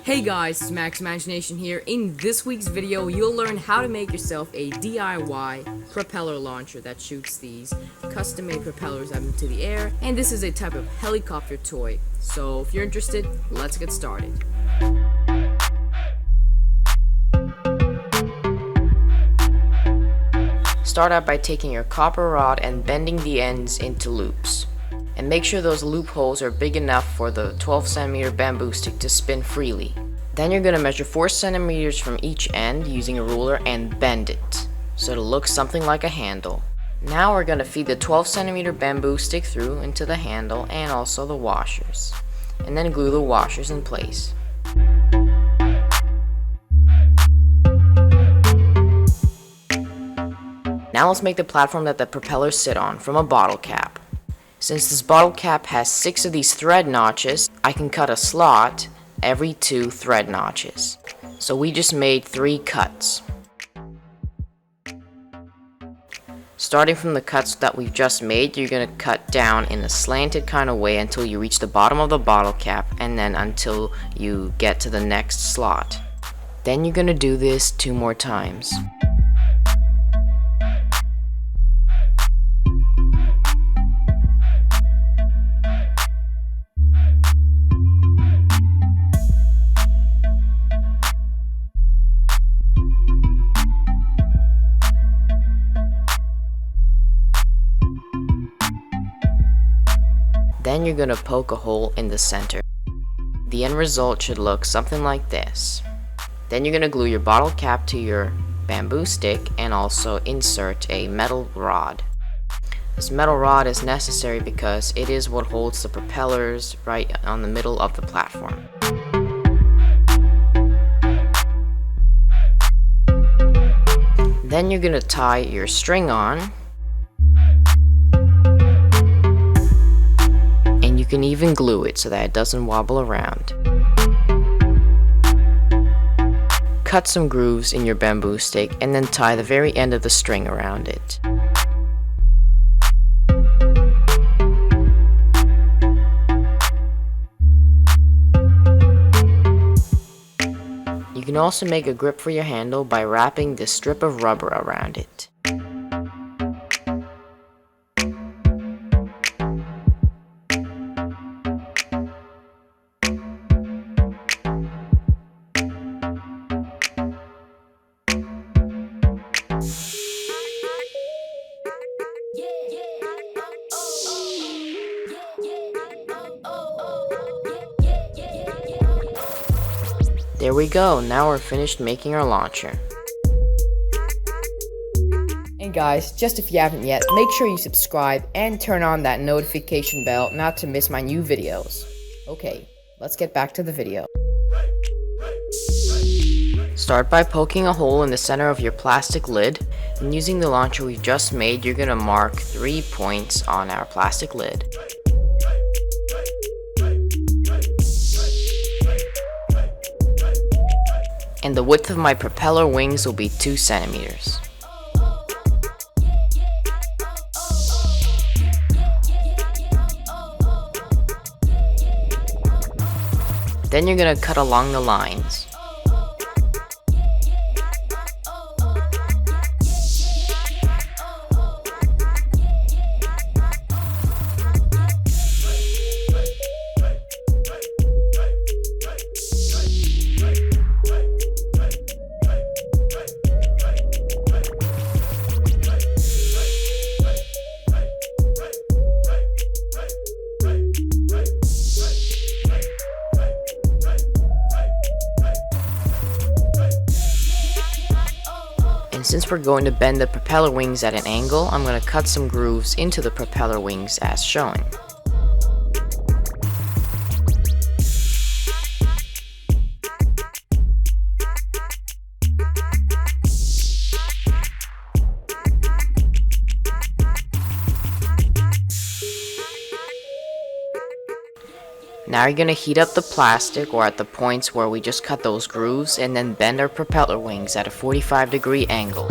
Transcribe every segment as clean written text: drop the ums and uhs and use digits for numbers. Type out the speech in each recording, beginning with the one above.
Hey guys, it's Max Imagination here. In this week's video, you'll learn how to make yourself a DIY propeller launcher that shoots these custom-made propellers up into the air, and this is a type of helicopter toy. So if you're interested, let's get started. Start out by taking your copper rod and bending the ends into loops. And make sure those loopholes are big enough for the 12cm bamboo stick to spin freely. Then you're going to measure 4 centimeters from each end using a ruler and bend it, so it'll look something like a handle. Now we're going to feed the 12cm bamboo stick through into the handle and also the washers, and then glue the washers in place. Now let's make the platform that the propellers sit on from a bottle cap. Since this bottle cap has 6 of these thread notches, I can cut a slot every 2 thread notches. So we just made 3 cuts. Starting from the cuts that we've just made, you're going to cut down in a slanted kind of way until you reach the bottom of the bottle cap, and then until you get to the next slot. Then you're going to do this 2 more times. Then you're going to poke a hole in the center. The end result should look something like this. Then you're going to glue your bottle cap to your bamboo stick and also insert a metal rod. This metal rod is necessary because it is what holds the propellers right on the middle of the platform. Then you're going to tie your string on. You can even glue it so that it doesn't wobble around. Cut some grooves in your bamboo stick and then tie the very end of the string around it. You can also make a grip for your handle by wrapping this strip of rubber around it. There we go, now we're finished making our launcher. And guys, just if you haven't yet, make sure you subscribe and turn on that notification bell not to miss my new videos. Okay, let's get back to the video. Start by poking a hole in the center of your plastic lid, and using the launcher we just made, you're going to mark 3 points on our plastic lid. And the width of my propeller wings will be 2 centimeters. Then you're going to cut along the lines. And since we're going to bend the propeller wings at an angle, I'm going to cut some grooves into the propeller wings as shown. Now you're going to heat up the plastic or at the points where we just cut those grooves and then bend our propeller wings at a 45-degree angle.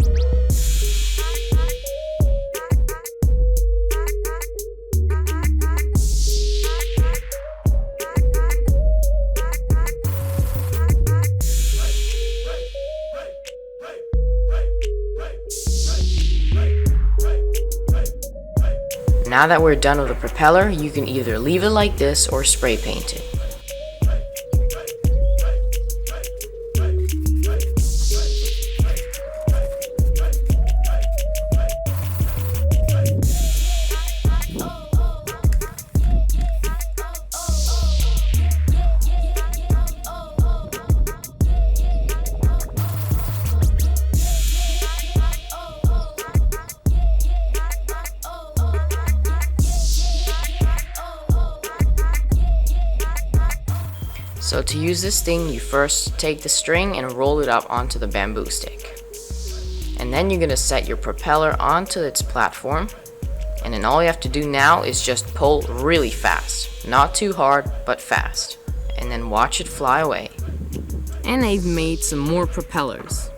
Now that we're done with the propeller, you can either leave it like this or spray paint it. So to use this thing, you first take the string and roll it up onto the bamboo stick. And then you're going to set your propeller onto its platform. And then all you have to do now is just pull really fast. Not too hard, but fast. And then watch it fly away. And I've made some more propellers.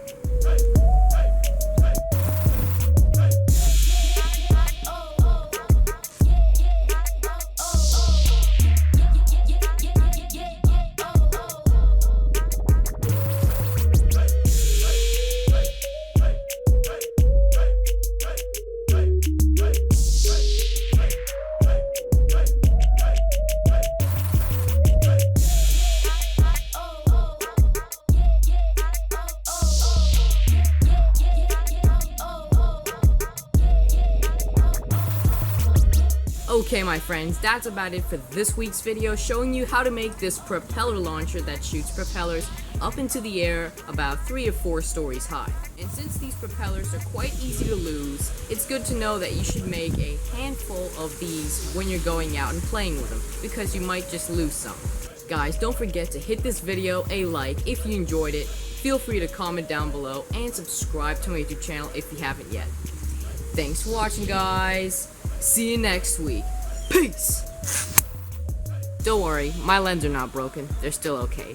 Okay my friends, that's about it for this week's video, showing you how to make this propeller launcher that shoots propellers up into the air about 3 or 4 stories high. And since these propellers are quite easy to lose, it's good to know that you should make a handful of these when you're going out and playing with them, because you might just lose some. Guys, don't forget to hit this video a like if you enjoyed it, feel free to comment down below, and subscribe to my YouTube channel if you haven't yet. Thanks for watching guys, see you next week. Peace! Don't worry, my lens are not broken. They're still okay.